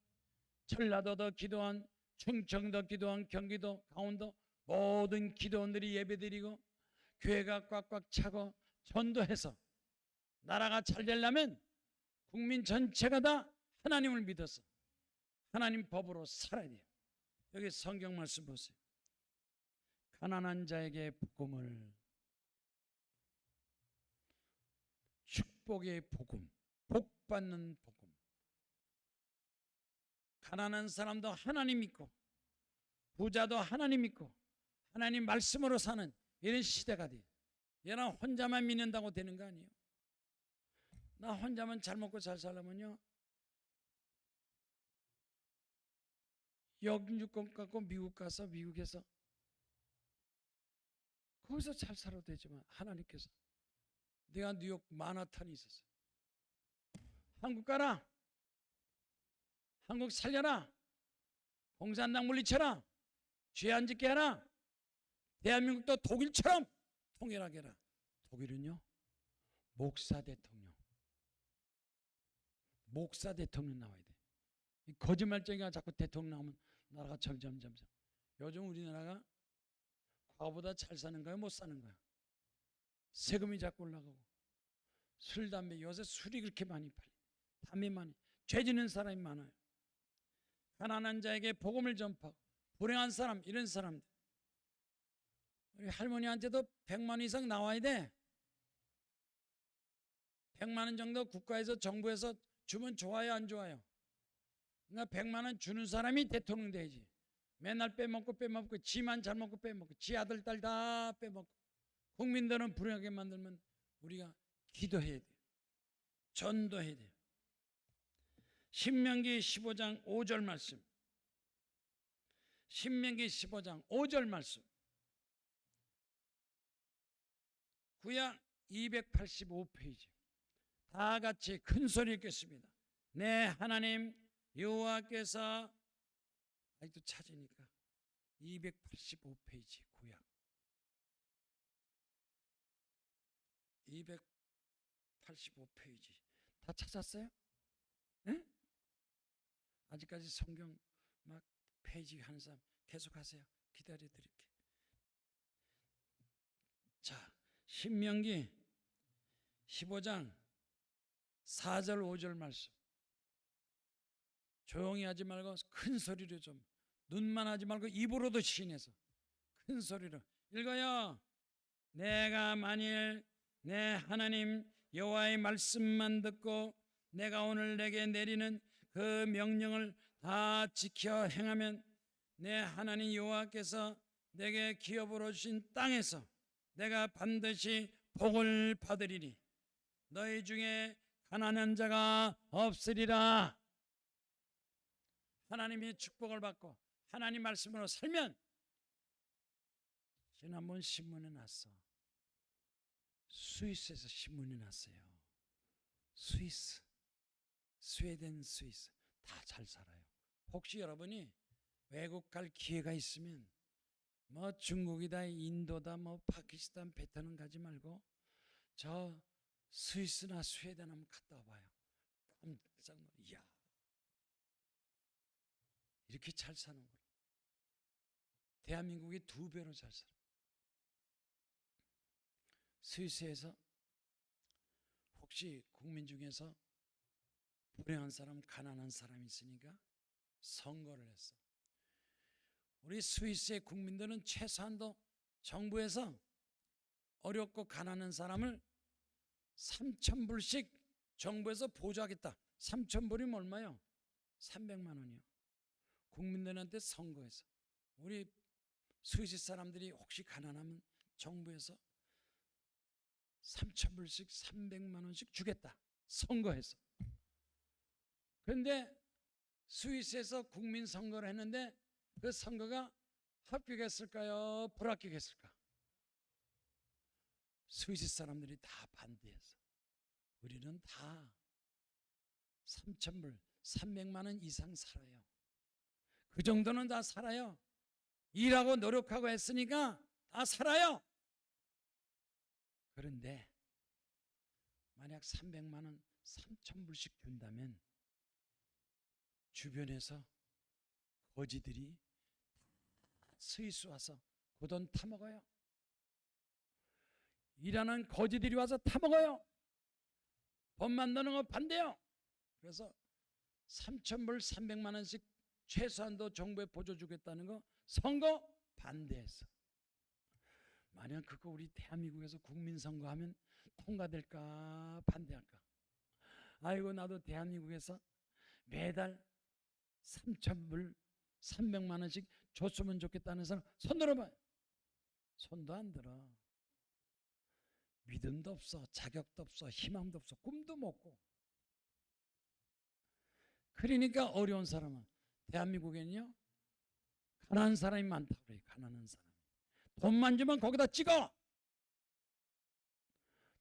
전라도도 기도원, 충청도 기도원, 경기도, 강원도 모든 기도원들이 예배드리고 교회가 꽉꽉 차고 전도해서 나라가 잘 되려면 국민 전체가 다 하나님을 믿어서 하나님 법으로 살아야 돼요. 여기 성경 말씀 보세요. 가난한 자에게 복음을, 축복의 복음, 복 받는 복음. 가난한 사람도 하나님 믿고 부자도 하나님 믿고 하나님 말씀으로 사는 이런 시대가 돼요. 얘는 혼자만 믿는다고 되는 거 아니에요. 나 혼자만 잘 먹고 잘 살려면요, 영주권 갖고 미국 가서 미국에서 거기서 잘 살아도 되지만 하나님께서 내가 뉴욕 만하탄에 있었어요. 한국 가라, 한국 살려라, 공산당 물리쳐라, 죄 안 짓게 하라, 대한민국도 독일처럼 통일하게 해라. 독일은요, 목사 대통령 나와야 돼. 거짓말쟁이가 자꾸 대통령 나오면 나라가 점점. 요즘 우리나라가 과거보다 잘 사는 거야, 못 사는 거야? 세금이 자꾸 올라가고 술, 담배, 요새 술이 그렇게 많이 팔려, 담배 많이, 죄 짓는 사람이 많아요. 가난한 자에게 복음을 전파하고 불행한 사람, 이런 사람들, 우리 할머니한테도 100만 원 이상 나와야 돼. 100만 원 정도 국가에서 정부에서 주면 좋아요, 안 좋아요? 그러니까 100만 원 주는 사람이 대통령 돼야지. 맨날 빼먹고 지만 잘 먹고 빼먹고 지 아들 딸 다 빼먹고 국민들은 불행하게 만들면 우리가 기도해야 돼요. 전도해야 돼요. 신명기 15장 5절 말씀. 신명기 15장 5절 말씀. 구약 285페이지. 다 같이 큰 소리 읽겠습니다. 내 하나님 여호와께서, 아직도 찾으니까 285페이지 구약 285페이지 다 찾았어요? 네? 아직까지 성경 막 페이지 하는 사람 계속 하세요. 기다려 드릴게. 자, 신명기 15장 4절 5절 말씀. 조용히 하지 말고 큰 소리로 좀, 눈만 하지 말고 입으로도 시인해서 큰 소리로 읽어요. 내가 만일 내 하나님 여호와의 말씀만 듣고 내가 오늘 내게 내리는 그 명령을 다 지켜 행하면 내 하나님 여호와께서 내게 기업으로 주신 땅에서 내가 반드시 복을 받으리니 너희 중에 가난한 자가 없으리라. 하나님의 축복을 받고 하나님 말씀으로 살면, 지난번 신문에 났어. 스위스에서 신문이 났어요. 스웨덴, 스위스 다 잘 살아요. 혹시 여러분이 외국 갈 기회가 있으면 뭐 중국이다, 인도다, 뭐 파키스탄, 베트남 가지 말고 저 스위스나 스웨덴 한번 갔다 와봐요. 깜짝 놀라. 이야, 이렇게 잘 사는구나. 대한민국이 2배로 잘 살아. 스위스에서 혹시 국민 중에서 불행한 사람, 가난한 사람이 있으니까 선거를 했어. 우리 스위스의 국민들은 최소한도 정부에서 어렵고 가난한 사람을 3,000불씩 정부에서 보조하겠다. 3,000불이면 얼마요? 300만 원이요. 국민들한테 선거해서 우리 스위스 사람들이 혹시 가난하면 정부에서 3,000불씩 300만 원씩 주겠다 선거해서. 그런데 스위스에서 국민 선거를 했는데 그 선거가 합격했을까요? 불합격했을까? 스위스 사람들이 다 반대해서 우리는 다 3,000불 300만 원 이상 살아요. 그 정도는 다 살아요. 일하고 노력하고 했으니까 다 살아요. 그런데 만약 300만 원 3,000불씩 준다면 주변에서 거지들이 스위스 와서 그 돈 타먹어요. 일하는 거지들이 와서 타먹어요. 법 만드는 거 반대요. 그래서 3,000불 300만 원씩 최소한도 정부에 보조 주겠다는 거 선거 반대했어. 만약 그거 우리 대한민국에서 국민선거하면 통과될까 반대할까? 아이고 나도 대한민국에서 매달 3,000불 300만 원씩 줬으면 좋겠다는 사람 손 들어봐요. 손도 안 들어. 믿음도 없어, 자격도 없어, 희망도 없어, 꿈도 못 꿔. 그러니까 어려운 사람은 대한민국에는요 가난한 사람이 많다고 그래요. 가난한 사람. 돈만 주면 거기다 찍어.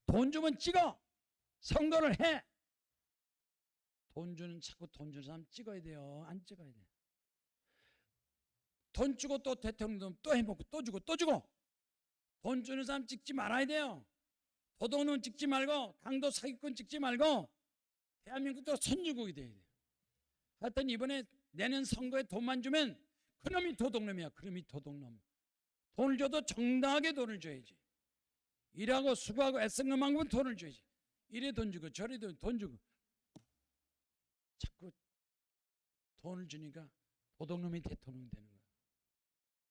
돈 주면 찍어. 선거를 해. 돈 주는 자꾸 돈 주는 사람 찍어야 돼요. 안 찍어야 돼. 돈 주고 또 대통령 또 해먹고 또 주고 또 주고. 돈 주는 사람 찍지 말아야 돼요. 도둑놈 찍지 말고 강도 사기꾼 찍지 말고 대한민국도 선진국이 돼야 돼요. 하여튼 이번에 내년 선거에 돈만 주면 그놈이 도둑놈이야. 그놈이 도둑놈. 돈을 줘도 정당하게 돈을 줘야지. 일하고 수고하고 애쓴 것만큼은 돈을 줘야지. 이래 돈 주고 저래 돈 주고 자꾸 돈을 주니까 도둑놈이 대통령 되는 거야.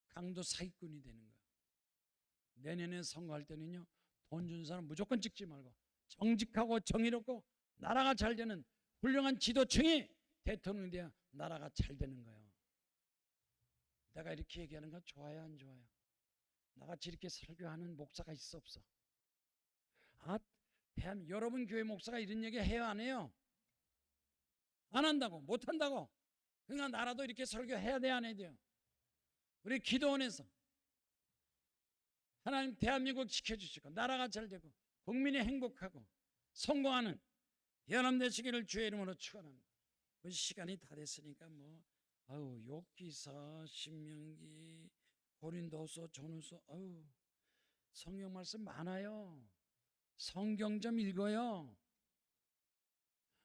강도 사기꾼이 되는 거야. 내년에 선거할 때는요 돈 주는 사람 무조건 찍지 말고 정직하고 정의롭고 나라가 잘 되는 훌륭한 지도층이 대통령이 돼야 나라가 잘 되는 거예요. 내가 이렇게 얘기하는 거 좋아요 안 좋아요? 나같이 이렇게 설교하는 목사가 있어 없어? 여러분 교회 목사가 이런 얘기 해요 안 해요? 안 한다고 못 한다고. 그러니까 나라도 이렇게 설교해야 돼 안 해야 돼요? 우리 기도원에서 하나님 대한민국 지켜주시고 나라가 잘 되고 국민이 행복하고 성공하는 연합 되시기를 주의 이름으로 축원합니다. 시간이 다 됐으니까 욥기서 신명기 고린도서 전후서 성경 말씀 많아요. 성경 좀 읽어요.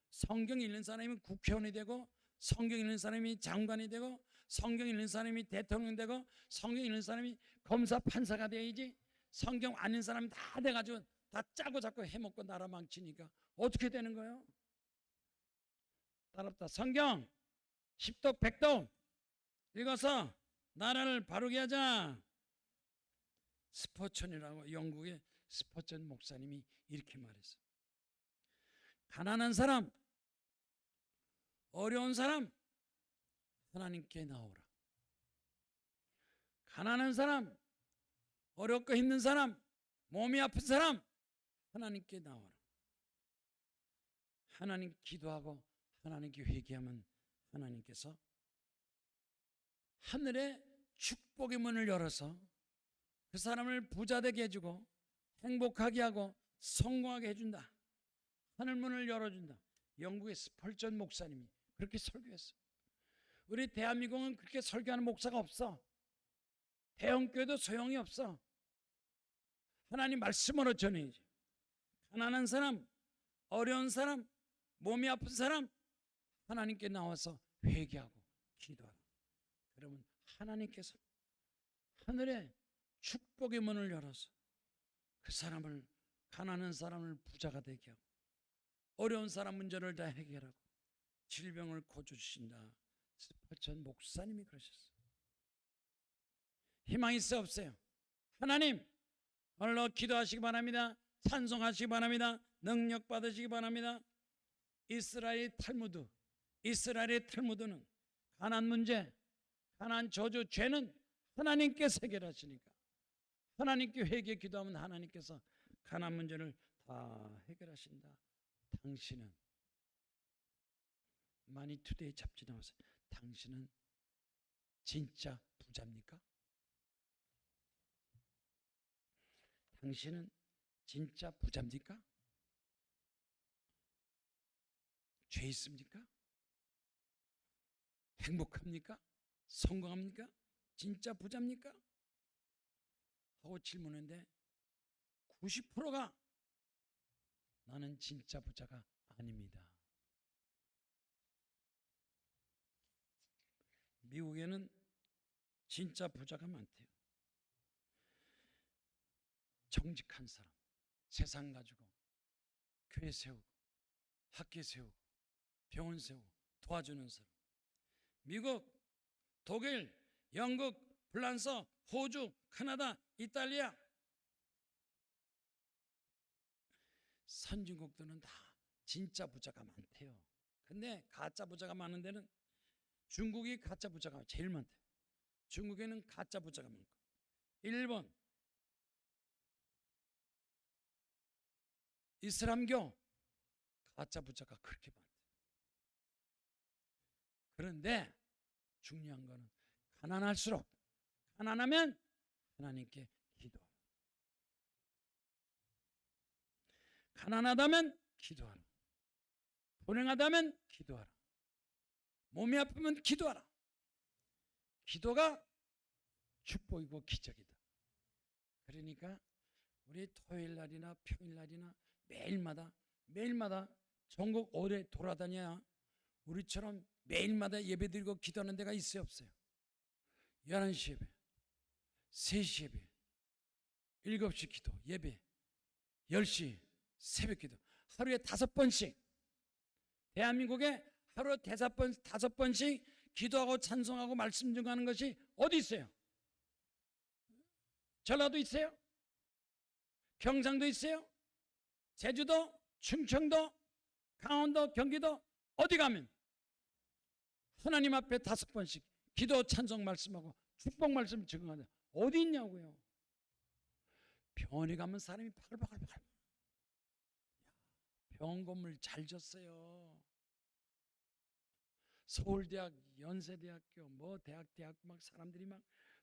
성경 읽는 사람이 국회의원이 되고 성경 읽는 사람이 장관이 되고 성경 읽는 사람이 대통령 되고 성경 읽는 사람이 검사 판사가 돼야지. 성경 안 읽는 사람이 다 돼가지고 다 짜고 자꾸 해먹고 나라 망치니까 어떻게 되는 거예요? 따랍다. 성경 10독 100독 읽어서 나라를 바르게 하자. 스포천이라고 영국의 스포천 목사님이 이렇게 말했어요. 가난한 사람, 어려운 사람 하나님께 나오라. 가난한 사람, 어렵고 힘든 사람, 몸이 아픈 사람 하나님께 나오라. 하나님 기도하고 하나님께 회개하면 하나님께서 하늘의 축복의 문을 열어서 그 사람을 부자되게 해주고 행복하게 하고 성공하게 해준다. 하늘문을 열어준다. 영국의 스펄전 목사님이 그렇게 설교했어요. 우리 대한민국은 그렇게 설교하는 목사가 없어. 대형교회도 소용이 없어. 하나님 말씀으로 전해야지. 가난한 사람, 어려운 사람, 몸이 아픈 사람 하나님께 나와서 회개하고 기도하라. 그러면 하나님께서 하늘에 축복의 문을 열어서 그 사람을, 가난한 사람을 부자가 되게 하고 어려운 사람 문제를 다 해결하고 질병을 고쳐주신다. 스포천 목사님이 그러셨어요. 희망이 있어 없어요? 하나님 오늘로 기도하시기 바랍니다. 찬송하시기 바랍니다. 능력 받으시기 바랍니다. 이스라엘의 탈무드는 가난 문제, 가난 저주, 죄는 하나님께서 해결하시니까 하나님께 회개 기도하면 하나님께서 가난 문제를 다 해결하신다. 당신은 마니투데이 잡지 나왔어요. 당신은 진짜 부자입니까? 당신은 진짜 부자입니까? 죄 있습니까? 행복합니까? 성공합니까? 진짜 부자입니까? 하고 질문했는데 90%가 나는 진짜 부자가 아닙니다. 미국에는 진짜 부자가 많대요. 정직한 사람, 세상 가지고 교회 세우고 학교 세우고 병원 세우고 도와주는 사람. 미국, 독일, 영국, 프랑스, 호주, 캐나다, 이탈리아 선진국들은 다 진짜 부자가 많대요. 근데 가짜 부자가 많은 데는 중국이 가짜 부자가 제일 많대요. 중국에는 가짜 부자가 많고, 일본, 이슬람교 가짜 부자가 그렇게 많대요. 그런데 중요한 거는 가난할수록, 가난하면 하나님께 기도하라. 가난하다면 기도하라. 불행하다면 기도하라. 몸이 아프면 기도하라. 기도가 축복이고 기적이다. 그러니까 우리 토요일 날이나 평일 날이나 매일마다 전국 오래 돌아다녀야 우리처럼 매일마다 예배드리고 기도하는 데가 있어요, 없어요? 11시 예배, 3시 예배, 7시 기도 예배, 10시 새벽 기도, 하루에 5번씩, 대한민국에 하루에 5번씩 기도하고 찬송하고 말씀 증거하는 것이 어디 있어요? 전라도 있어요? 경상도 있어요? 제주도, 충청도, 강원도, 경기도 어디 가면 하나님 앞에 5번씩 기도 찬송 말씀하고 축복 말씀 증거하는 어디 있냐고요. 병원에 가면 사람이 바글바글. 병원 건물 잘 졌어요. 서울대학, 연세대학교, 뭐 대학 막 사람들이 막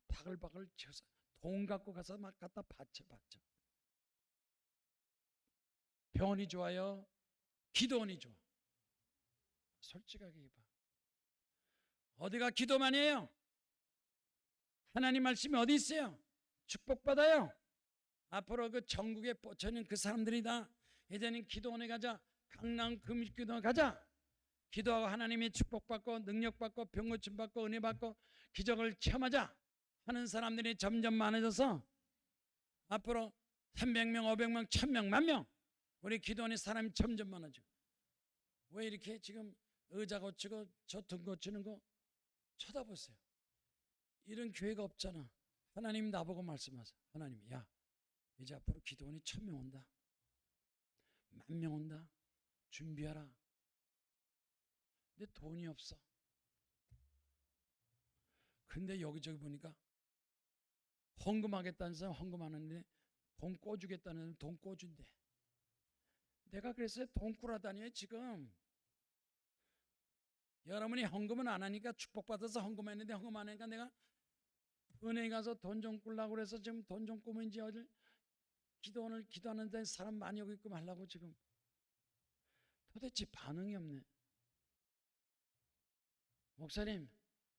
바글바글 쳐서 돈 갖고 가서 막 갖다 바쳐. 병원이 좋아요? 기도원이 좋아? 솔직하게 해봐. 어디가 기도만 해요? 하나님 말씀이 어디 있어요? 축복받아요. 앞으로 그 전국에 뻗쳐있는 그 사람들이 다 이제는 기도원에 가자, 강남 금일기도원에 가자, 기도하고 하나님의 축복받고 능력받고 병고침받고 은혜받고 기적을 체험하자 하는 사람들이 점점 많아져서 앞으로 300명, 500명, 1000명, 10,000명 우리 기도원에 사람이 점점 많아져. 왜 이렇게 지금 의자 고치고 저 등 고치는 거 쳐다보세요. 이런 교회가 없잖아. 하나님 나보고 말씀하세요. 하나님, 야 이제 앞으로 기도원이 1000명 온다, 10,000명 온다, 준비하라. 근데 돈이 없어. 근데 여기저기 보니까 헌금하겠다는 사람 헌금하는데 돈 꿔주겠다는 사람 돈 꿔준대. 내가 그랬어요. 돈 꾸라다니요 지금. 여러분이 헌금은 안 하니까 축복받아서 헌금했는데 헌금 안 하니까 내가 은행에 가서 돈 좀 꾸려고 그래서 지금 돈 좀 꾸면 이제 어딜 기도원을 기도하는데 사람 많이 오게끔 하려고 지금. 도대체 반응이 없네. 목사님,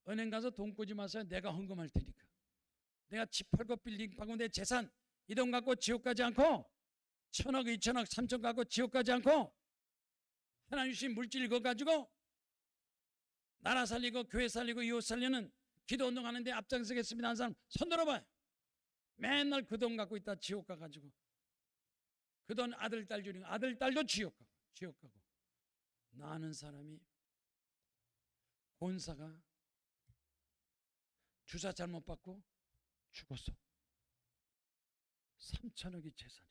은행 가서 돈 꾸지 마세요. 내가 헌금할 테니까. 내가 집 팔고 빌딩 팔고 내 재산 이 돈 갖고 지옥 가지 않고 1,000억, 2,000억, 3,000억 갖고 지옥 가지 않고 하나님 주신 물질 이거 가지고 나라 살리고 교회 살리고 이웃 살리는 기도 운동하는데 앞장서겠습니다 하는 사람 손 들어봐요. 맨날 그 돈 갖고 있다 지옥 가가지고 그 돈 아들 딸 주니까 아들 딸도 지옥 가고 나 아는 사람이 권사가 주사 잘못 받고 죽었어. 3,000억이 재산이.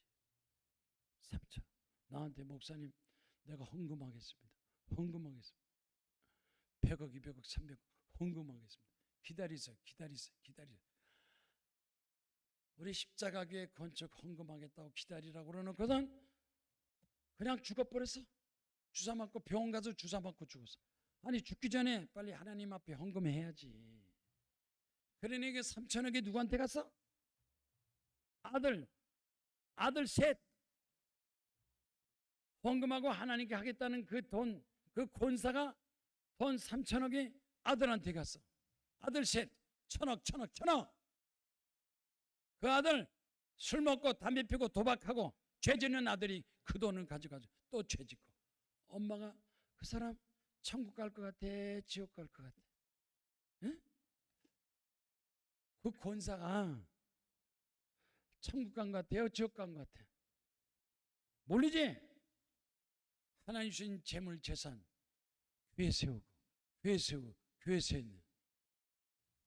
3,000억. 나한테 목사님 내가 헌금하겠습니다. 100억, 200억, 300억 헌금하겠습니다. 기다리세요. 우리 십자가교회 건축 헌금하겠다고 기다리라고 그러놓거든. 그냥 죽어버렸어. 주사 맞고 병원 가서 주사 맞고 죽었어. 아니 죽기 전에 빨리 하나님 앞에 헌금해야지. 그러니 이게 3천억이 누구한테 갔어? 아들 셋 헌금하고 하나님께 하겠다는 그 돈, 그 권사가 돈 3천억이 아들한테 갔어. 아들 셋, 천억. 그 아들 술 먹고 담배 피고 도박하고 죄 짓는 아들이 그 돈을 가져가죠. 또 죄 짓고. 엄마가 그 사람 천국 갈 것 같아, 지옥 갈 것 같아? 응? 그 권사가 천국 간 것 같아요, 지옥 간 것 같아? 모르지? 하나님 주신 재물 재산 교회 세우고 교회 세우는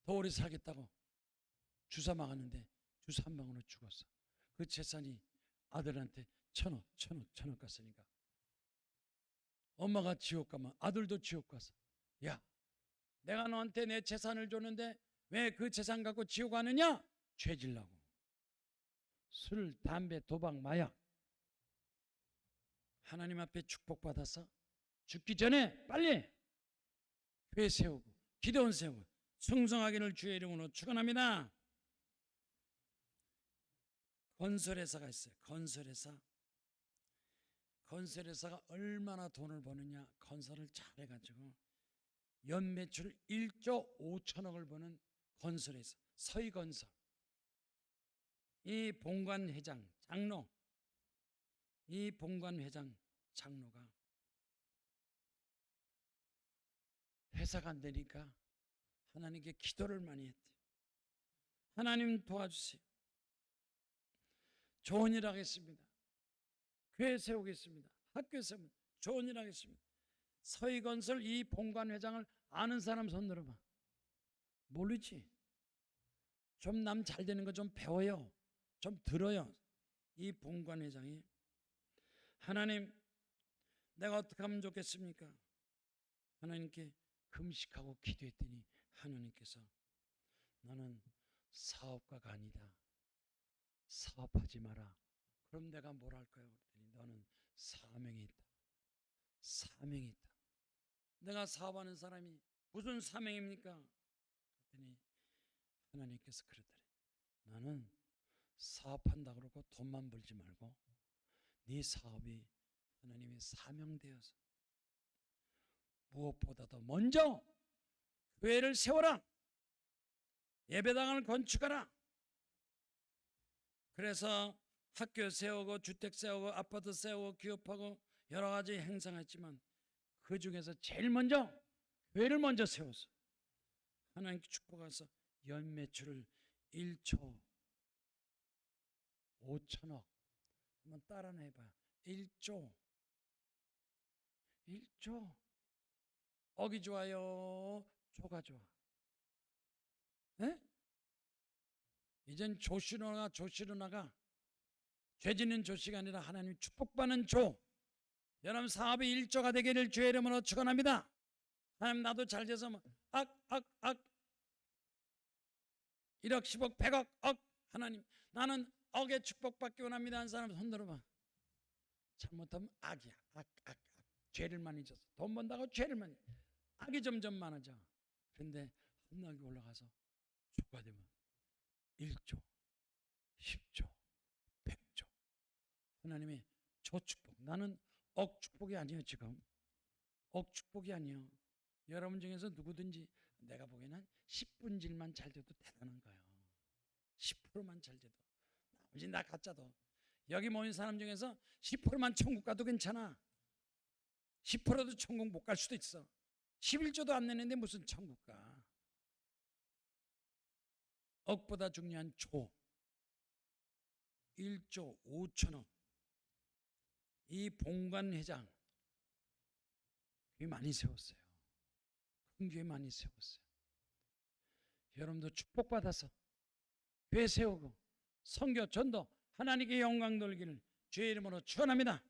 더 오래 살겠다고 주사 막았는데 주사 한 방으로 죽었어. 그 재산이 아들한테 천억 갔으니까 엄마가 지옥 가면 아들도 지옥 갔어. 야, 내가 너한테 내 재산을 줬는데 왜 그 재산 갖고 지옥 가느냐? 죄 질라고. 술, 담배, 도박, 마약. 하나님 앞에 축복받아서 죽기 전에 빨리 교회 세우고 기도원 세우고 충성하기를 주의 이름으로 축원합니다. 건설회사가 있어요. 건설회사가 얼마나 돈을 버느냐. 건설을 잘해가지고 연매출 1조 5천억을 버는 건설회사 서희건설. 이 본관회장 장로, 이 본관회장 장로가 회사가 안 되니까 하나님께 기도를 많이 했대요. 하나님 도와주세요. 좋은 일 하겠습니다. 교회 세우겠습니다. 학교 세우면 좋은 일 하겠습니다. 서희건설 이 본관회장을 아는 사람 손 들어봐. 모르지? 좀 남 잘 되는 거 좀 배워요. 좀 들어요. 이 본관회장이 하나님 내가 어떻게 하면 좋겠습니까? 하나님께 금식하고 기도했더니 하나님께서 너는 사업가가 아니다. 사업하지 마라. 그럼 내가 뭘 할까요? 그랬더니 너는 사명이 있다. 사명이 있다. 내가 사업하는 사람이 무슨 사명입니까? 그랬더니 하나님께서 그러더래. 너는 사업한다 그러고 돈만 벌지 말고 네 사업이 하나님의 사명되어서 무엇보다도 먼저 교회를 세워라. 예배당을 건축하라. 그래서 학교 세우고 주택 세우고 아파트 세우고 기업하고 여러 가지 행사했지만 그 중에서 제일 먼저 교회를 먼저 세워서 하나님께 축복해서 연매출을 1조 5천억 한번 따라내봐요. 1조 억이 좋아요, 조가 좋아? 네? 이젠 조씨로나가 죄 짓는 조씨가 아니라 하나님 축복받는 조. 여러분 사업이 1조가 되기를 주의 이름으로 축원합니다. 하나님 나도 잘 돼서 뭐 1억 10억 100억 억 하나님 나는 억의 축복받기 원합니다 하는 사람 손 들어봐. 잘못하면 악이야. 악. 죄를 많이 져서 돈 번다고 죄를 많이. 악이 점점 많아져. 그런데 한나기 올라가서 조가 되면 1조 10조 100조 하나님의 조 축복. 나는 억 축복이 아니에요. 지금 억 축복이 아니에요. 여러분 중에서 누구든지 내가 보기에는 10분질만 잘 돼도 대단한 거예요. 10%만 잘 돼도 나머지 나 가짜도. 여기 모인 사람 중에서 10%만 천국 가도 괜찮아. 10%도 천국 못 갈 수도 있어. 11조도 안 내는데 무슨 천국 가. 억보다 중요한 조 1조 5천억. 이 본관회장 교회 많이 세웠어요. 큰 교회 많이 세웠어요. 여러분도 축복받아서 교회 세우고 선교 전도 하나님께 영광 돌기를 주의 이름으로 축원합니다.